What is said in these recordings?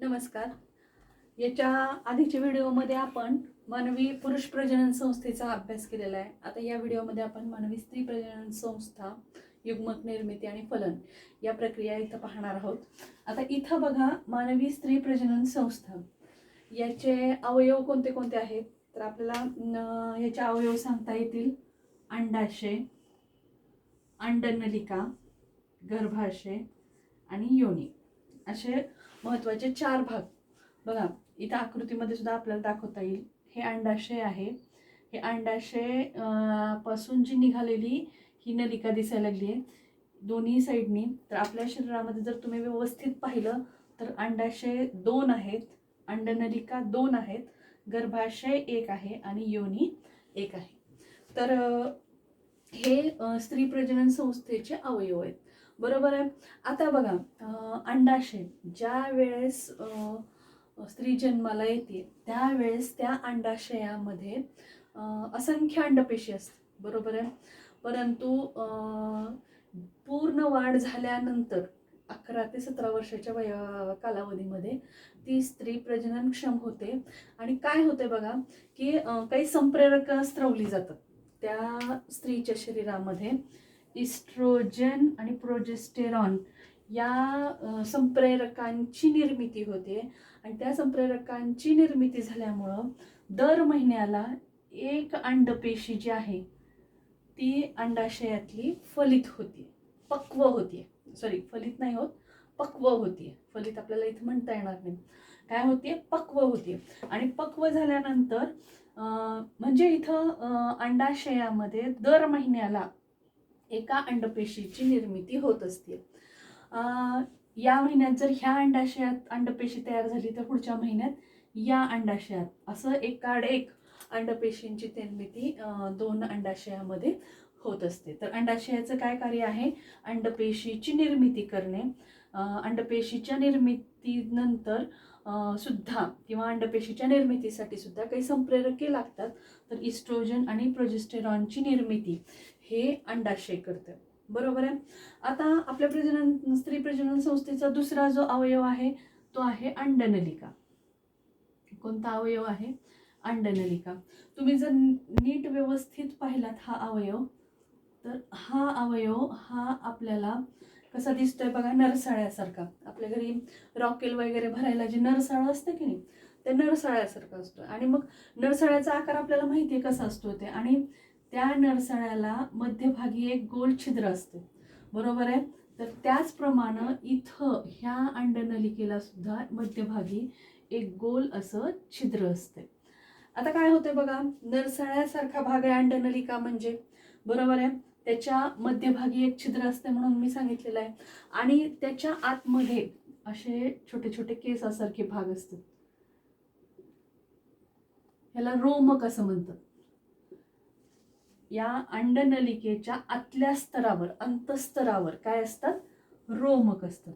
नमस्कार. याच्या आधीच्या व्हिडिओमध्ये आपण मानवी पुरुष प्रजनन संस्थेचा अभ्यास केलेला आहे. आता या व्हिडिओमध्ये आपण मानवी स्त्री प्रजनन संस्था, युग्मक निर्मिती आणि फलन या प्रक्रिया इथं पाहणार आहोत. आता इथं बघा, मानवी स्त्री प्रजनन संस्था याचे अवयव कोणते कोणते आहेत तर आपल्याला याचे अवयव सांगता येतील. अंडाशय, अंडनलिका, गर्भाशय आणि योनी असे महत्त्वाचे 4 भाग. बघा, इथं आकृतीमध्ये सुद्धा आपल्याला दाखवता येईल. हे अंडाशय आहे. हे अंडाशय पासून जी निघालेली ही नलिका दिसायला लागली आहे दोन्ही साईडनी. तर आपल्या शरीरामध्ये जर तुम्ही व्यवस्थित पाहिलं तर अंडाशय 2 आहेत, अंडनलिका 2 आहेत, गर्भाशय 1 आहे आणि योनी 1 आहे. तर हे स्त्री प्रजनन संस्थेचे अवयव आहेत. बरोबर आहे. आता बघा, अंडाशय ज्या वेळेस स्त्री जन्माला येते त्यावेळेस त्या अंडाशयामध्ये असंख्य अंडपेशी असतात. बरोबर आहे. परंतु पूर्ण वाढ झाल्यानंतर 11 ते 17 वर्षाच्या कालावधीमध्ये ती स्त्री प्रजननक्षम होते. आणि काय होते बघा, की काही संप्रेरक स्त्रवली जातात त्या स्त्रीच्या शरीरामध्ये. इस्ट्रोजन आणि प्रोजेस्टेरॉन या संप्रेरकांची निर्मिती होते. आणि त्या संप्रेरकांची निर्मिती झाल्यामुळं दर महिन्याला एक अंडपेशी जी आहे ती अंडाशयातली फलित होती, पक्व होती. सॉरी, फलित नाही होत, पक्व होती. फलित आपल्याला इथं म्हणता येणार नाही. काय होते? पक्व होती. आणि पक्व झाल्यानंतर म्हणजे इथं अंडाशयामध्ये दर महिन्याला एका अंडपेशीची निर्मिती होत असते. या महिन्यात जर ह्या अंडाशयात अंडपेशी तयार झाली तर पुढच्या महिन्यात या अंडाशयात असं एकाड एक अंडपेशींची निर्मिती 2 अंडाशयामध्ये होत असते. तर अंडाशयाचं काय कार्य आहे? अंडपेशीची निर्मिती करणे. अंडपेशीच्या निर्मितीनंतर सुद्धा किंवा अंडपेशीच्या निर्मितीसाठी सुद्धा काही संप्रेरके लागतात. तर इस्ट्रोजन आणि प्रोजेस्टेरॉनची निर्मिती हे अंडाशय करतं. बरोबर आहे. आता आपल्या स्त्री प्रजनन संस्थेचा दुसरा जो अवयव आहे तो आहे अंडनलिका. कोणता अवयव आहे? अंडनलिका. तुम्ही जर नीट व्यवस्थित पाहिलात हा अवयव तर हा अवयव हा आपल्याला कसा दिसतोय बघा, नरसाळ्यासारखा. आपल्या घरी रॉकेल वगैरे भरायला जे नरसाळं असतं की नाही, ते नरसाळ्यासारखं असतं. आणि मग नरसाळ्याचा आकार आपल्याला माहिती आहे कसा असतो ते. आणि त्या नरसाळ्याला मध्यभागी एक गोल छिद्र असते. बरोबर आहे. तर त्याचप्रमाणे इथं ह्या अंडनलिकेला सुद्धा मध्यभागी एक गोल असं छिद्र असते. आता काय होते बघा, नरसाळ्यासारखा भाग आहे अंडनलिका म्हणजे. बरोबर आहे. त्याच्या मध्यभागी एक छिद्र असते म्हणून मी सांगितलेलं आहे. आणि त्याच्या आतमध्ये असे छोटे छोटे केसासारखे भाग असतात. ह्याला रोमक असं म्हणतात. या अंडनलिकेच्या आतल्या स्तरावर, अंतस्तरावर काय असतात? रोमक असतात.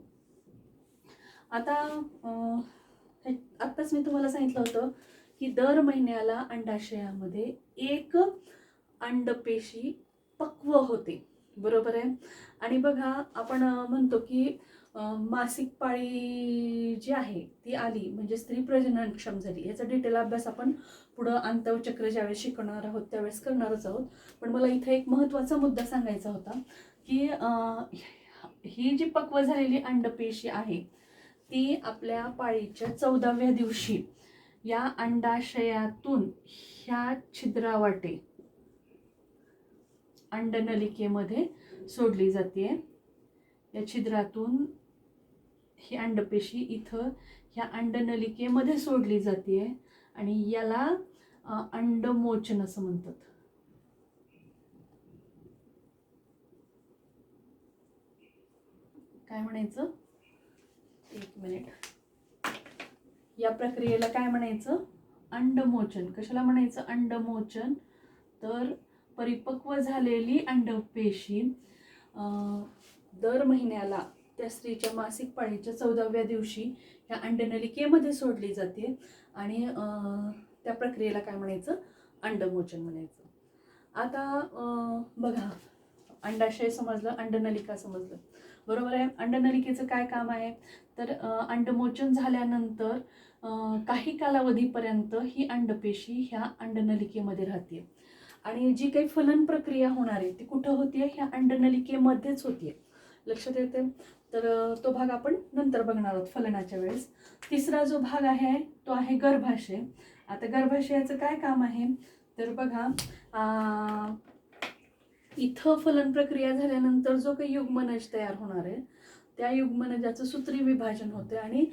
आता आत्ताच मी तुम्हाला सांगितलं होतं की दर महिन्याला अंडाशयामध्ये एक अंडपेशी पक्व होते. बरोबर आहे. आणि बघा, आपण म्हणतो की मासिक पाळी जी आहे ती आली म्हणजे स्त्री प्रजननक्षम झाली. याचा डिटेल अभ्यास आपण पुढं अंतवचक्र ज्यावेळेस शिकणार आहोत त्यावेळेस करणारच आहोत. पण मला इथे एक महत्त्वाचा मुद्दा सांगायचा होता की ही जी पक्व झालेली अंडपेशी आहे ती आपल्या पाळीच्या 14व्या दिवशी या अंडाशयातून ह्या छिद्रावाटे अंडनलिकेमध्ये सोडली जाते. या छिद्रातून ही अंडपेशी इथं ह्या अंडनलिकेमध्ये सोडली जाते आणि याला अंडमोचन असं म्हणतात. काय म्हणायचं? एक मिनिट. या प्रक्रियेला काय म्हणायचं? अंडमोचन. कशाला म्हणायचं अंडमोचन? तर परिपक्व झालेली अंडपेशी दर महिन्याला त्या स्त्रीच्या मासिक पाळीच्या 14व्या दिवशी ह्या अंडनलिकेमध्ये सोडली जाते आणि त्या प्रक्रियेला काय म्हणायचं? अंडमोचन म्हणायचं. आता बघा, अंडाशय समजलं, अंडनलिका समजलं. बरोबर आहे. अंडनलिकेचं काय काम आहे, तर अंडमोचन झाल्यानंतर काही कालावधीपर्यंत ही अंडपेशी ह्या अंडनलिकेमध्ये राहते आणि जी काही फलन प्रक्रिया होणार आहे ती कुठं होतीये, ह्या अंडनलिकेमध्येच होतीये. लक्षात येते. तर तो भाग आपण नंतर बघणार आहोत फलनाच्या वेळेस. तिसरा जो भाग आहे तो आहे गर्भाशय. आता गर्भाशयाचं काय काम आहे, तर बघा इथं फलन प्रक्रिया झाल्यानंतर जो काही युग्मनज तयार होणार आहे त्या युग्मनजाचं सूत्री विभाजन होते आणि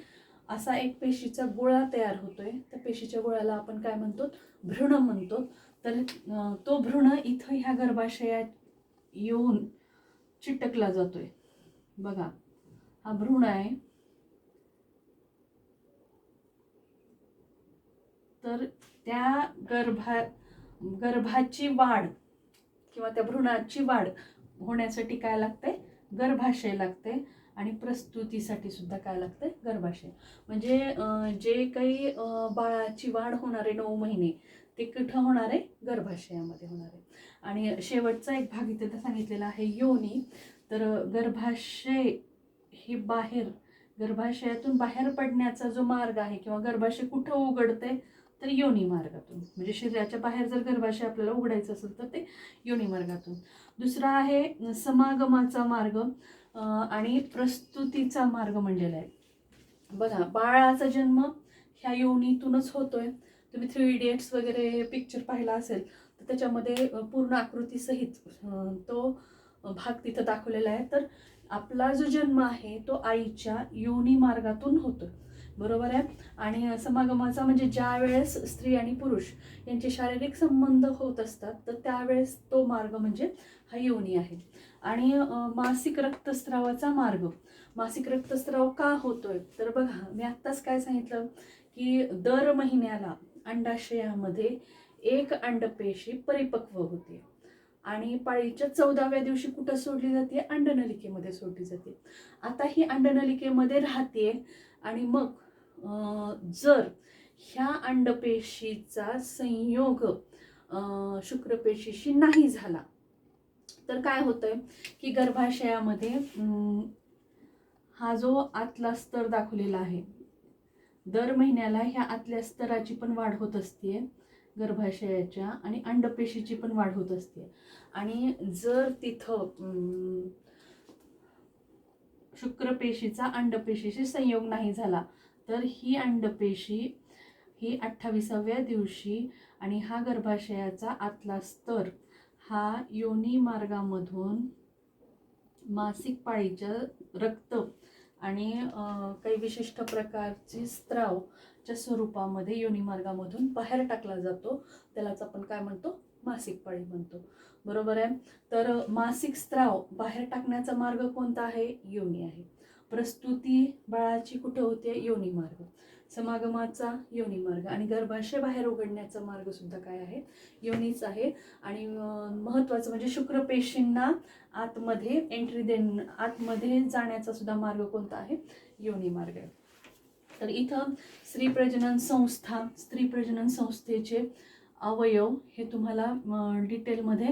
असा एक पेशीचा गोळा तयार होतोय. त्या पेशीच्या गोळ्याला आपण काय म्हणतो, भ्रूण म्हणतो. तर तो भ्रूण इथं ह्या गर्भाशयात येऊन चिटकला जातोय. बघा हा भ्रूण आहे. तर त्या गर्भाची वाढ किंवा त्या भ्रूणाची वाढ होण्यासाठी काय लागते, गर्भाशय लागते आणि प्रस्तुतीसाठी सुद्धा काय लागते, गर्भाशय. म्हणजे जे काही बाळाची वाढ होणार आहे 9 महिने ते कुठं होणार आहे, गर्भाशयामध्ये होणार आहे. आणि शेवटचा एक भाग इथे सांगितलेला आहे योनी. तर गर्भाशय हे गर्भाशयातून बाहेर पडण्याचा जो मार्ग आहे किंवा गर्भाशय कुठं उघडते, तर योनी मार्गातून. म्हणजे शरीराच्या बाहेर जर गर्भाशय आपल्याला उघडायचं असेल तर ते योनी मार्गातून. दुसरा आहे समागमाचा मार्ग आणि प्रस्तुतीचा मार्ग म्हणलेला आहे. बघा बाळाचा जन्म ह्या योनीतूनच होतोय. तुम्ही 3 इडियट्स वगैरे पिक्चर पाहिला असेल तर त्याच्यामध्ये पूर्ण आकृतीसहित तो भाग तिथं दाखवलेला आहे. तर आपला जो जन्म आहे तो आईच्या योनी मार्गातून होतो. बरोबर आहे. आणि समागमाचा म्हणजे ज्या वेळेस स्त्री आणि पुरुष यांचे शारीरिक संबंध होत असतात तर त्यावेळेस तो मार्ग म्हणजे हा योनी आहे. आणि मासिक रक्तस्रावाचा मार्ग. मासिक रक्तस्राव का होतोय, तर बघा मी आत्ताच काय सांगितलं की दर महिन्याला अंडाशयामध्ये एक अंडपेशी परिपक्व होते आणि पाळीच्या 14व्या दिवशी कुठं सोडली जाते, अंडनलिकेमध्ये सोडली जाते. आता ही अंडनलिकेमध्ये राहते आणि मग जर ह्या अंडपेशीचा संयोग शुक्रपेशीशी नाही झाला तर काय होतंय की गर्भाशयामध्ये हा जो आतला स्तर दाखवलेला आहे, दर महिन्याला ह्या आतल्या स्तराची पण वाढ होत असते गर्भाशयाच्या आणि अंडपेशीची पण वाढ होत असते. आणि जर तिथं शुक्रपेशीचा अंडपेशीशी संयोग नाही झाला तर ही अंडपेशी ही 28व्या दिवशी आणि हा गर्भाशयाचा आतला स्तर हा योनी मार्गामधून मासिक पाळीच्या रक्त आणि काही विशिष्ट प्रकारचे स्त्रावच्या स्वरूपामध्ये योनी मार्गामधून बाहेर टाकला जातो. त्यालाच आपण काय म्हणतो, मासिक पाळी म्हणतो. बरोबर आहे. तर मासिक स्त्राव बाहेर टाकण्याचा मार्ग कोणता आहे, योनी आहे. प्रस्तुती बाळाची कुठं होते, योनी मार्ग. समागमाचा योनी मार्ग आणि गर्भाशय बाहेर उघडण्याचा मार्ग सुद्धा काय आहे, योनीच आहे. आणि महत्त्वाचं म्हणजे शुक्रपेशींना आतमध्ये आतमध्ये जाण्याचा सुद्धा मार्ग कोणता आहे, योनी मार्ग आहे. तर इथं स्त्री प्रजनन संस्थेचे अवयव हे तुम्हाला डिटेलमध्ये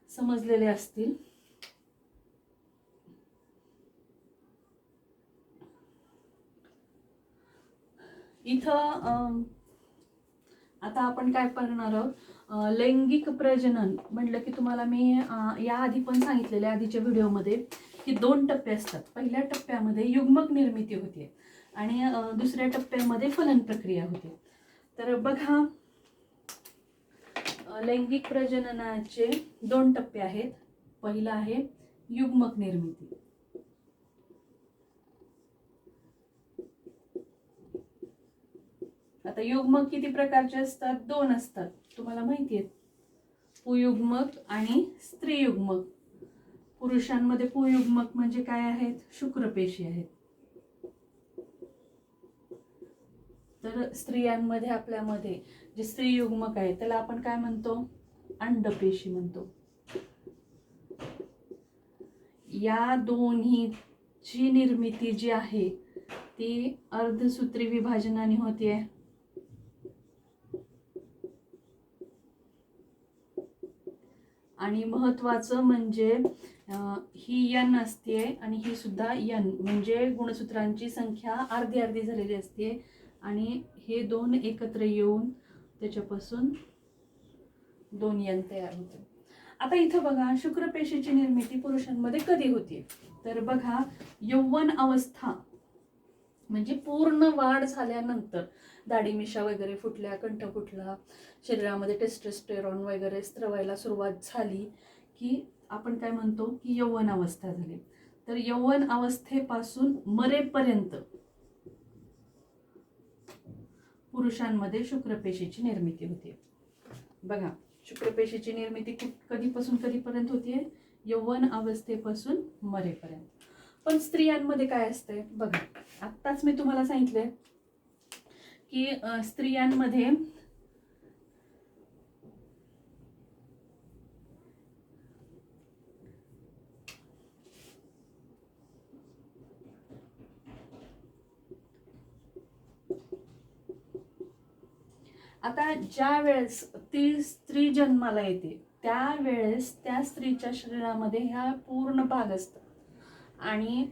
समजलेले असतील. इथं आता आपण काय करणार आहोत, लैंगिक प्रजनन म्हटलं की तुम्हाला मी याआधी पण सांगितलेले आधीच्या व्हिडिओमध्ये की 2 टप्पे असतात. पहिल्या टप्प्यामध्ये युग्मक निर्मिती होते आणि दुसऱ्या टप्प्यामध्ये फलन प्रक्रिया होते. तर बघा लैंगिक प्रजननाचे 2 टप्पे आहेत. पहिला आहे युग्मक निर्मिती. आता युग्मक किती प्रकारचे असतात, 2 असतात, तुम्हाला माहिती आहे. पुयुग्मक आणि स्त्रीयुग्मक. पुरुषांमध्ये पुयुग्मक म्हणजे काय आहेत, शुक्रपेशी आहेत. तर स्त्रियांमध्ये आपल्यामध्ये जे स्त्रीयुग्मक आहे त्याला आपण काय म्हणतो, अंडपेशी म्हणतो. या दोन्हीची निर्मिती जी आहे ती अर्धसूत्री विभाजनाने होते. आणि महत्त्वाचं म्हणजे ही यन असते आणि ही सुद्धा यन, म्हणजे गुणसूत्रांची संख्या अर्धी अर्धी झालेली असते आणि हे दोन एकत्र येऊन त्याच्यापासून 2 यन तयार होते. आता इथं बघा, शुक्रपेशीची निर्मिती पुरुषांमध्ये कधी होते? तर बघा, यौवन अवस्था म्हणजे पूर्ण वाढ झाल्यानंतर, दाढी मिशा वगैरे फुटल्या, कंठ फुटला, शरीरामध्ये टेस्टोस्टेरॉन वगैरे स्त्रवायला सुरुवात झाली की आपण काय म्हणतो की यौवन अवस्था झाली. तर यौवन अवस्थेपासून मरेपर्यंत पुरुषांमध्ये शुक्रपेशीची निर्मिती होते. बघा, शुक्रपेशीची निर्मिती कधीपासून कधीपर्यंत होते? यौवन अवस्थेपासून मरेपर्यंत. पण स्त्रियांमध्ये काय असते बघा, आत्ताच मी तुम्हाला सांगितलंय की स्त्रियांमध्ये आता ज्या वेळेस ती स्त्री जन्माला येते त्यावेळेस त्या स्त्रीच्या शरीरामध्ये ह्या पूर्ण भाग असतात आणि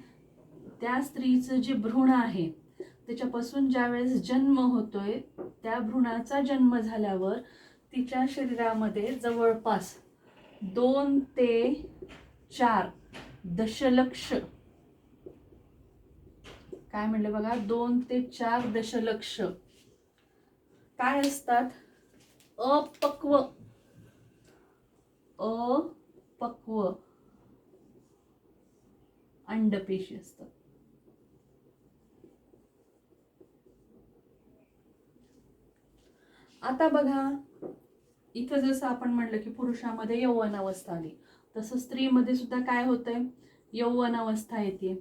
त्या स्त्रीचं जे भ्रूण आहे त्याच्यापासून ज्या वेळेस जन्म होतोय त्या भ्रूणाचा जन्म झाल्यावर तिच्या शरीरामध्ये जवळपास 2 ते 4 दशलक्ष, काय म्हणले बघा, 2 ते 4 दशलक्ष काय असतात? अपक्व अंडपेशी असतात. आता बघा, इथं जसं आपण म्हणलं की पुरुषामध्ये यौवन अवस्था आली, तसं स्त्रीमध्ये सुद्धा काय होतंय? यौवन अवस्था येते.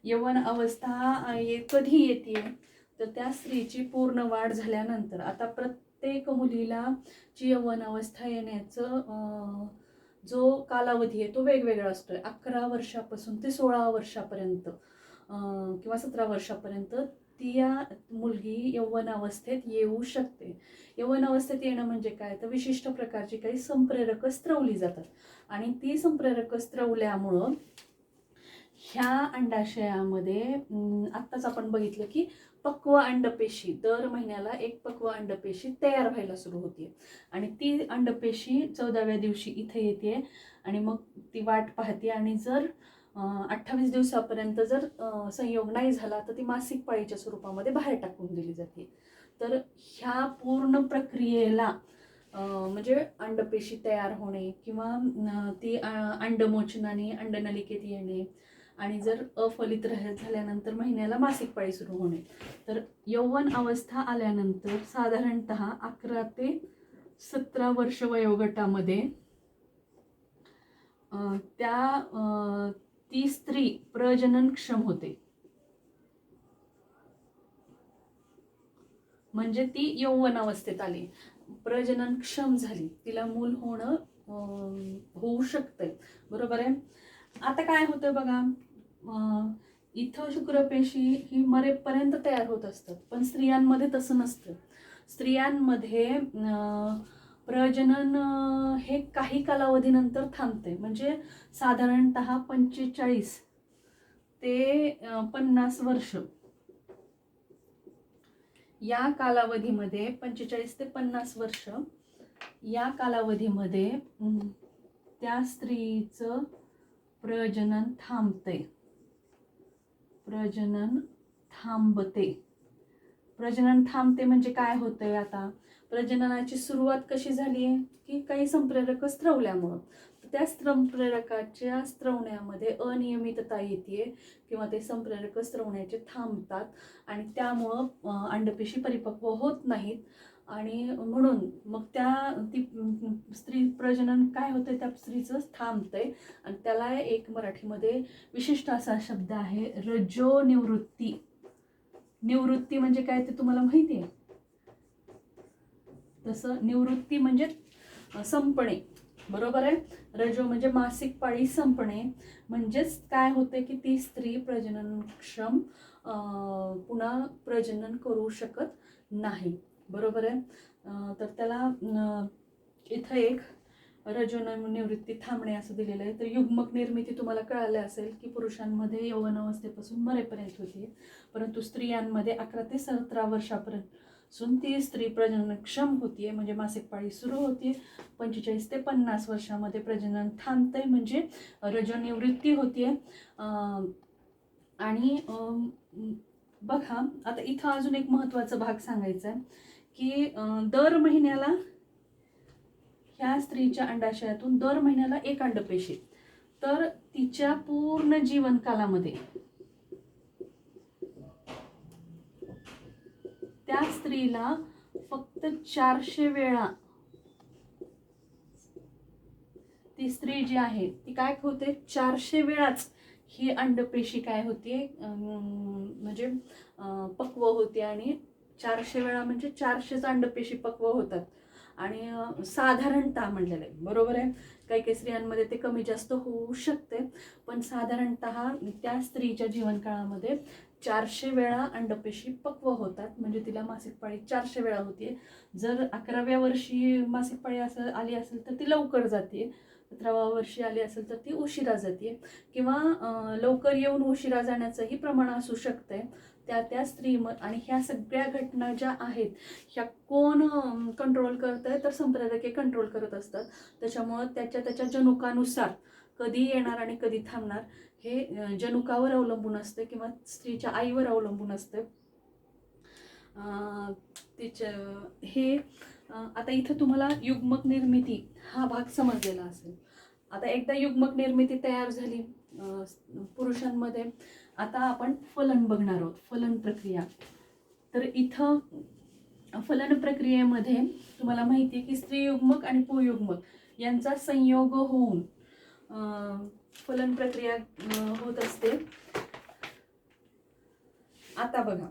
यौवन अवस्था कधी येते? तर त्या स्त्रीची पूर्ण वाढ झाल्यानंतर. आता प्रत्येक मुलीला जी यौवन अवस्था येण्याचं जो कालावधी आहे तो वेगवेगळा असतोय. 11 वर्षापासून ते 16 वर्षापर्यंत किंवा 17 वर्षापर्यंत ती मुलगी यौवन अवस्थेत येऊ शकते. यौवन अवस्थेत येणं म्हणजे काय? तर विशिष्ट प्रकारची काही संप्रेरक स्त्रवली जातात आणि ती संप्रेरक स्त्रवल्यामुळं ह्या अंडाशयामध्ये आत्ताच आपण बघितलं की पक्व अंडपेशी, दर महिन्याला एक पक्व अंडपेशी तयार व्हायला सुरू होते आणि ती अंडपेशी 14व्या दिवशी इथे येते आणि मग ती वाट पाहते आणि जर 28 दिवसापर्यंत जर संयोग नाही झाला तर ती मासिक पाळीच्या स्वरूपामध्ये बाहेर टाकून दिली जाते. तर ह्या पूर्ण प्रक्रियेला म्हणजे अंडपेशी तयार होणे किंवा ती अंडमोचनाने अंडनलिकेत येणे आणि जर अफलित झाल्यानंतर महिन्याला मासिक पाळी सुरू होणे. तर यौवन अवस्था आल्यानंतर साधारणतः 11 ते 17 वर्ष वयोगटामध्ये ती स्त्री प्रजननक्षम होते. म्हणजे ती यौवन अवस्थेत आली, प्रजननक्षम झाली, तिला मूल होणं होऊ शकतंय. बरोबर आहे. आता काय होतं बघा, इथं शुक्रपेशी ही मरेपर्यंत तयार होत असतात, पण स्त्रियांमध्ये तसं नसतं. स्त्रियांमध्ये प्रजनन हे काही कालावधीनंतर थांबते. म्हणजे साधारणतः 45 ते 50 वर्ष या कालावधीमध्ये, 45 ते 50 वर्ष या कालावधीमध्ये त्या स्त्रीचं प्रजनन थांबते, प्रजनन थांबते. प्रजनन थांबते म्हणजे काय होतंय? आता प्रजननाची सुरुवात कशी झाली आहे की काही संप्रेरक स्त्रवल्यामुळं. त्या संप्रेरकाच्या स्त्रवण्यामध्ये अनियमितता येते किंवा ते संप्रेरक स्त्रवण्याचे थांबतात आणि त्यामुळं अंडपेशी परिपक्व होत नाहीत आणि म्हणून मग ती स्त्री प्रजनन काय होतंय, त्या स्त्रीचं थांबतंय आणि त्याला एक मराठीमध्ये विशिष्ट असा शब्द आहे, रजोनिवृत्ती. निवृत्ती म्हणजे काय ते तुम्हाला माहिती आहे? तसं निवृत्ती म्हणजे संपणे. बरोबर आहे. रजो म्हणजे मासिक पाळी संपणे. म्हणजेच काय होते की ती स्त्री प्रजननक्षम पुन्हा प्रजनन करू शकत नाही. बरोबर आहे. तर त्याला इथं एक रजोनिवृत्ती थांबणे असं दिलेलं आहे. तर युग्मक निर्मिती तुम्हाला कळालं असेल की पुरुषांमध्ये यौवनावस्थेपासून मरेपर्यंत होते, परंतु स्त्रियांमध्ये 11 ते 17 वर्षापर्यंत ती स्त्री प्रजननक्षम होतीये, म्हणजे मासिक पाळी सुरू होती. 45 ते 50 वर्षामध्ये प्रजनन थांबतंय, म्हणजे रजोनिवृत्ती होतीये. आणि बघा, आता इथं अजून एक महत्त्वाचा भाग सांगायचा आहे की दर महिन्याला ह्या स्त्रीच्या अंडाशयातून दर महिन्याला एक अंडपेशी, तर तिच्या पूर्ण जीवनकालामध्ये त्या स्त्रीला फक्त 400 वेळा ती स्त्री जी आहे ती काय होते, 400 वेळाच ही अंडपेशी काय होते, म्हणजे पक्व होते. आणि 400 वेळा म्हणजे 400च अंडपेशी पक्व होतात. आणि साधारणतः म्हणलेलं आहे, बरोबर आहे. काही काही स्त्रियांमध्ये ते कमी जास्त होऊ शकते, पण साधारणतः त्या स्त्रीच्या जीवनकाळामध्ये 400 वेळा अंडपेशी पक्व होतात, म्हणजे तिला मासिक पाळी 400 वेळा होते. जर 11व्या वर्षी मासिक पाळी आली असेल तर ती लवकर जाते, 17व्या वर्षी आली असेल तर ती उशिरा जाते, किंवा लवकर येऊन उशिरा जाण्याचंही प्रमाण असू शकतंय त्या स्त्री. आणि ह्या सगळ्या घटना ज्या आहेत ह्या कोण कंट्रोल करत आहे, तर संप्रेरके कंट्रोल करत असतात. त्याच्यामुळं त्याच्या जनुकानुसार कधी येणार आणि कधी थांबणार हे जनुकावर अवलंबून असते, किंवा स्त्रीच्या आईवर अवलंबून असते. तिच्या हे आता इथं तुम्हाला युग्मक निर्मिती हा भाग समजलेला असेल. आता एकदा युग्मक निर्मिती तयार झाली पुरुषांमध्ये, आता आपण फलन बघणार आहोत, फलन प्रक्रिया. तर इथं फलन प्रक्रियेमध्ये तुम्हाला माहिती आहे की स्त्रीयुग्मक आणि पुंयुग्मक यांचा संयोग होऊन फलन प्रक्रिया होत असते. आता बघा,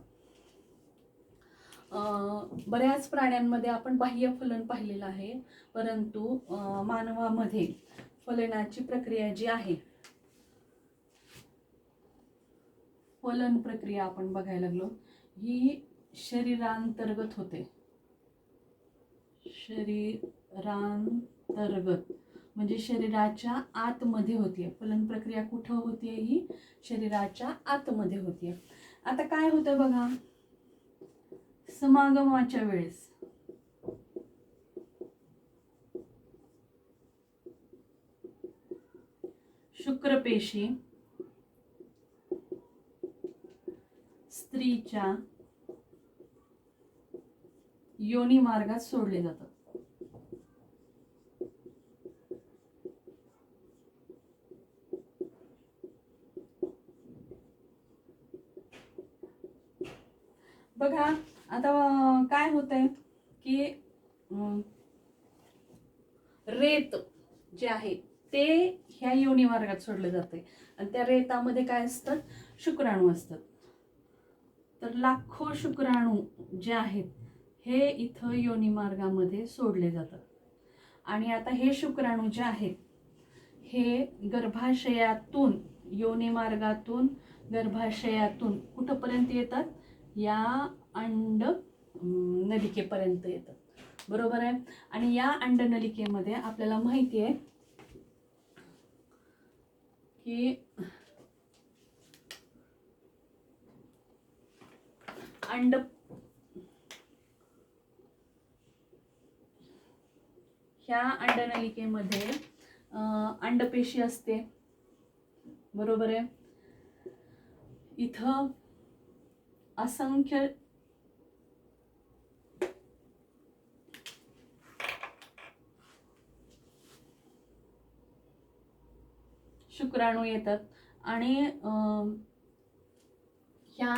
बऱ्याच प्राण्यांमध्ये आपण बाह्य फलन पाहिलेलं आहे, परंतु मानवामध्ये फलनाची प्रक्रिया जी आहे, फलन प्रक्रिया आपण बघायला लागलो, ही शरीरांतर्गत होते. शरीरांतर्गत म्हणजे शरीराच्या आतमध्ये होते. फलन प्रक्रिया कुठं होते, ही शरीराच्या आतमध्ये होते. आता काय होतं बघा, समागमाच्या वेळेस शुक्रपेशी स्त्रीच्या योनी मार्गात सोडले जातात. बघा, आता काय होतंय की रेत जे आहे ते ह्या योनी मार्गात सोडले जाते, आणि त्या रेतामध्ये काय असतात, शुक्राणू असतात. तर लाखो शुक्राणू जे आहेत हे इथं योनी मार्गामध्ये सोडले जातात. आणि आता हे शुक्राणू जे आहेत हे गर्भाशयातून, योनी मार्गातून, गर्भाशयातून कुठपर्यंत येतात, या अंड नलिकेपर्यंत येतात, बरोबर आहे. आणि या अंडनलिकेमध्ये आपल्याला माहिती आहे की ह्या अंडनलिकेमध्ये अंडपेशी असते, बरोबर आहे. इथं असंख्य शुक्राणू येतात, आणि ह्या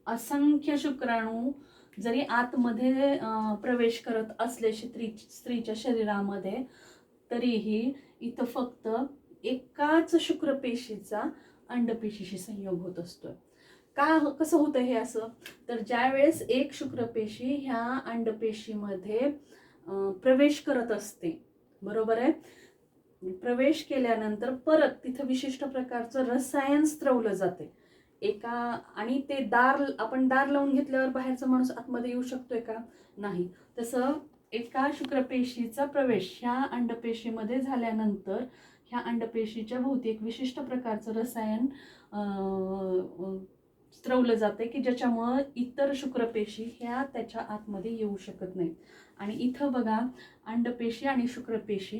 असंख्य शुक्राणू जरी आतमध्ये प्रवेश करत असले स्त्रीच्या शरीरामध्ये, तरीही इथं फक्त एकाच शुक्रपेशीचा अंडपेशीशी संयोग होत असतोय. कसं होतं हे असं, तर ज्या वेळेस एक शुक्रपेशी ह्या अंडपेशीमध्ये प्रवेश करत असते, बरोबर आहे, प्रवेश केल्यानंतर परत तिथं विशिष्ट प्रकारचं रसायन स्त्रवलं जाते आणि ते आपण दार लावून घेतल्यावर बाहेरचा माणूस आतमध्ये येऊ शकतोय का, नाही. तसं एका शुक्रपेशीचा प्रवेश ह्या अंडपेशीमध्ये झाल्यानंतर ह्या अंडपेशीच्या भोवती एक विशिष्ट प्रकारचं रसायन स्त्रवलं जाते की ज्याच्यामुळं इतर शुक्रपेशी ह्या त्याच्या आतमध्ये येऊ शकत नाहीत. आणि इथं बघा अंडपेशी आणि शुक्रपेशी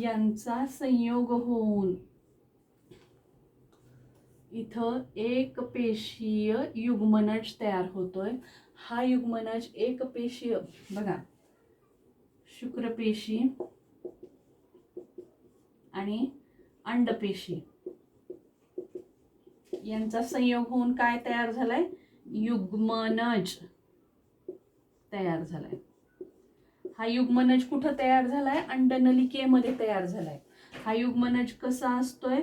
यांचा संयोग होऊन इथं एक पेशीय युग्मनज तयार होतोय. हा युग्मनज एक पेशीय बघा शुक्रपेशी आणि अंडपेशी यांचा संयोग होऊन काय तयार झालाय? युग्मनज तयार झालाय. हा युग्मनज कुठं तयार झालाय? अंडनलिकेमध्ये तयार झालाय. हा युग्मनज कसा असतोय?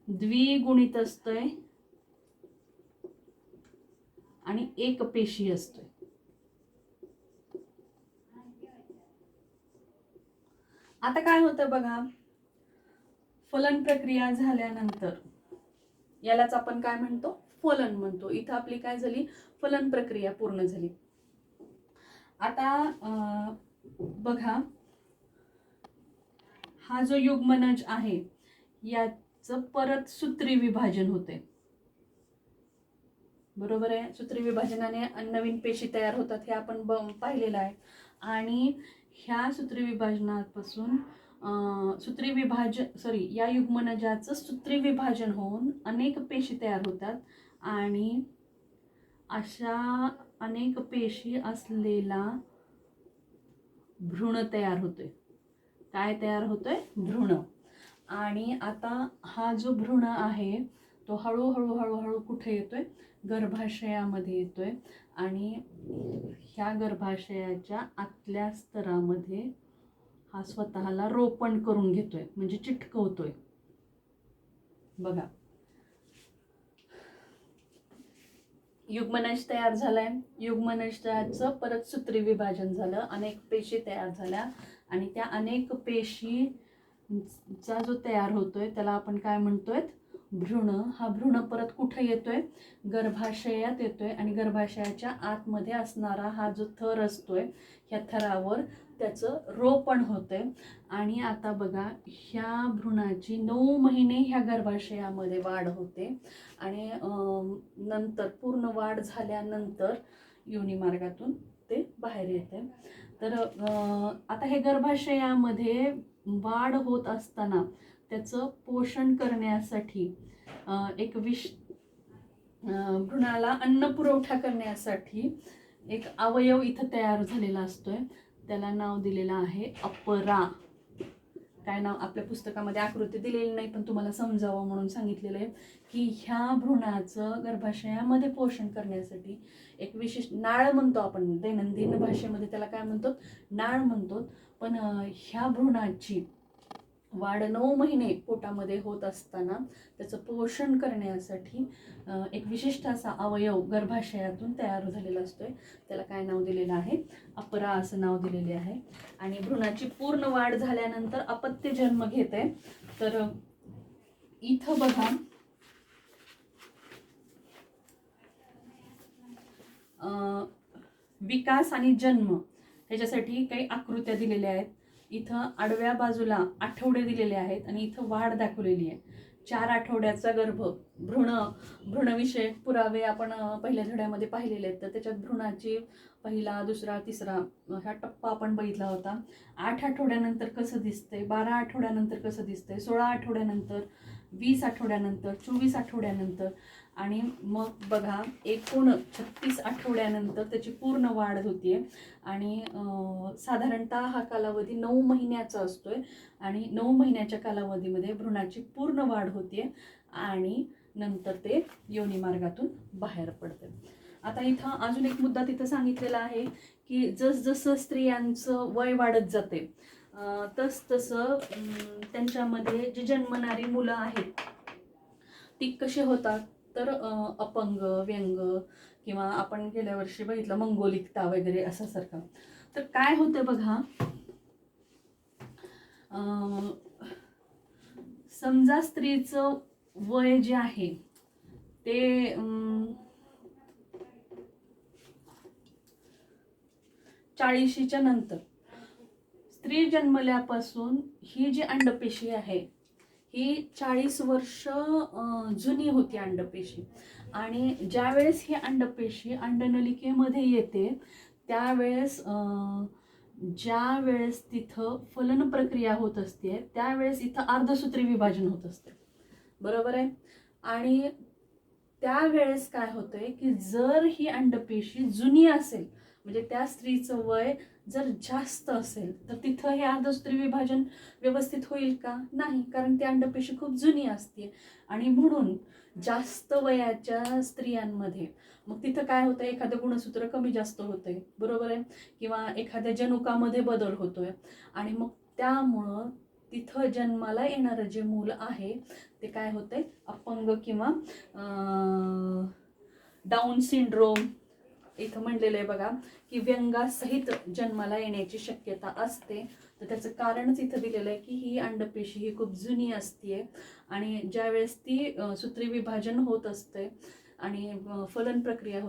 द्विगुणित असतोय आणि एकपेशी असतोय. आता काय होतं बघा, फलन प्रक्रिया झाल्यानंतर यालाच आपण काय म्हणतो? फलन म्हणतो. इथं आपली काय झाली? फलन प्रक्रिया पूर्ण झाली. आता बघा हा जो युग्मनज आहे याचं परत सूत्री विभाजन होते. बरोबर आहे. सूत्री विभाजनाने नवीन पेशी तयार होतात हे आपण पाहिलेलं आहे. आणि ह्या सूत्री विभाजनापासून या युग्मनजाचं सूत्री विभाजन होऊन अनेक पेशी तयार होतात आणि अशा अनेक पेशी असलेला भ्रूण तयार होतोय. काय तयार होतोय? भ्रूण. आणि आता हा जो भ्रूण आहे तो हळूहळू हळूहळू कुठे येतोय? गर्भाशयामध्ये येतोय. आणि ह्या गर्भाशयाच्या आतल्या स्तरामध्ये हा स्वतःला रोपण करून घेतोय म्हणजे चिटकवतोय. बघा युग्मनज तयार झालाय. युग्मनजाचं परत सूत्री विभाजन झालं, अनेक पेशी तयार झाल्या आणि त्या अनेक पेशीचा जो तयार होतोय त्याला आपण काय म्हणतोय? भ्रूण. हा भ्रूण परत कुठे येतोय? गर्भाशयात येतोय आणि गर्भाशयाच्या आतमध्ये असणारा हा जो थर असतोय ह्या थरावर त्याचं रोपण होतंय. आणि आता बघा ह्या भ्रूणाची 9 महिने ह्या गर्भाशयामध्ये वाढ होते आणि नंतर पूर्ण वाढ झाल्यानंतर योनी मार्गातून ते बाहेर येते. तर आता हे गर्भाशयामध्ये वाढ होत असताना त्याचं पोषण करण्यासाठी भ्रूणाला अन्न पुरवठा करण्यासाठी एक अवयव इथं तयार झालेला असतोय. त्याला नाव दिलेलं आहे अपरा. काय नाव? आपल्या पुस्तकामध्ये आकृती दिलेली नाही पण तुम्हाला समजावं म्हणून सांगितलेलं आहे की ह्या भ्रूणाचं गर्भाशयामध्ये पोषण करण्यासाठी एक विशिष्ट नाळ म्हणतो आपण, दैनंदिन भाषेमध्ये त्याला काय म्हणतो? नाळ म्हणतो. पण ह्या भ्रूणाची वाढ 9 महिने पोटामध्ये होत असताना त्याचं पोषण करण्यासाठी एक विशिष्ट असा अवयव गर्भाशयातून तयार झालेला असतोय. त्याला काय नाव दिलेलं आहे? अपरा असं नाव दिलेले आहे. आणि भ्रूणाची पूर्ण वाढ झाल्यानंतर अपत्य जन्म घेते. तर इथं बघा विकास आणि जन्म ह्याच्यासाठी काही आकृत्या दिलेल्या आहेत. इथं आडव्या बाजूला आठवडे दिलेले आहेत आणि इथं वाढ दाखवलेली आहे. 4 आठवड्याचा गर्भ भ्रूणविषयक पुरावे आपण पहिल्या धड्यामध्ये पाहिलेले आहेत. तर त्याच्यात भ्रूणाची पहिला, दुसरा, तिसरा हा टप्पा आपण बघितला होता. 8 आठवड्यानंतर कसं दिसतंय, 12 आठवड्यानंतर कसं दिसतंय, 16 आठवड्यानंतर, 20 आठवड्यानंतर, 24 आठवड्यानंतर आणि मग बघा एकूण 36 आठवड्यानंतर त्याची पूर्ण वाढ होतीये. आणि साधारणतः हा कालावधी 9 महिन्याचा असतोय आणि 9 महिन्याच्या कालावधीमध्ये भ्रूणाची पूर्ण वाढ होतीये आणि नंतर ते योनी मार्गातून बाहेर पडते. आता इथं अजून एक मुद्दा तिथं सांगितलेला आहे की जसजसं स्त्रियांचं वय वाढत जाते तसतसं त्यांच्यामध्ये जी जन्मणारी मुलं आहेत ती कशी होतात? तर अपंग, व्यंग किंवा आपण गेल्या वर्षी बघितलं मंगोलिकता वगैरे असं सारखं. तर काय होतं बघा, समजा स्त्रीचं वय जे आहे ते 40च्या नंतर स्त्री जन्मल्यापासून ही जी अंडपेशी आहे ही 40 वर्ष जुनी होती अंडपेशी. आणि ज्यावेळेस ही अंडपेशी अंडनलिकेमध्ये येते त्यावेळेस ज्या वेळेस तिथं फलन प्रक्रिया होत असते त्यावेळेस इथं अर्धसूत्री विभाजन होत असते, बरोबर आहे. आणि त्यावेळेस काय होतंय की जर ही अंडपेशी जुनी असेल म्हणजे त्या स्त्रीचं वय जर जास्त असेल तर तिथं हे अर्धसूत्री विभाजन व्यवस्थित होईल का? नाही, कारण ती अंडपेशी खूप जुनी असते. आणि म्हणून जास्त वयाच्या स्त्रियांमध्ये मग तिथं काय होतंय, एखादं गुणसूत्र कमी जास्त होतंय, बरोबर आहे, किंवा एखाद्या जनुकामध्ये बदल होतोय. आणि मग त्यामुळं तिथं जन्माला येणारं जे मूल आहे ते काय होतंय, अपंग किंवा डाऊन सिंड्रोम. इथं म्हणलेलं आहे बघा की व्यंगासहित जन्माला येण्याची शक्यता असते. तर त्याचं कारणच इथं दिलेलं आहे की ही अंडपेशी ही खूप जुनी असते आणि ज्यावेळेस ती सूत्री विभाजन होत असते आणि फलन प्रक्रिया होत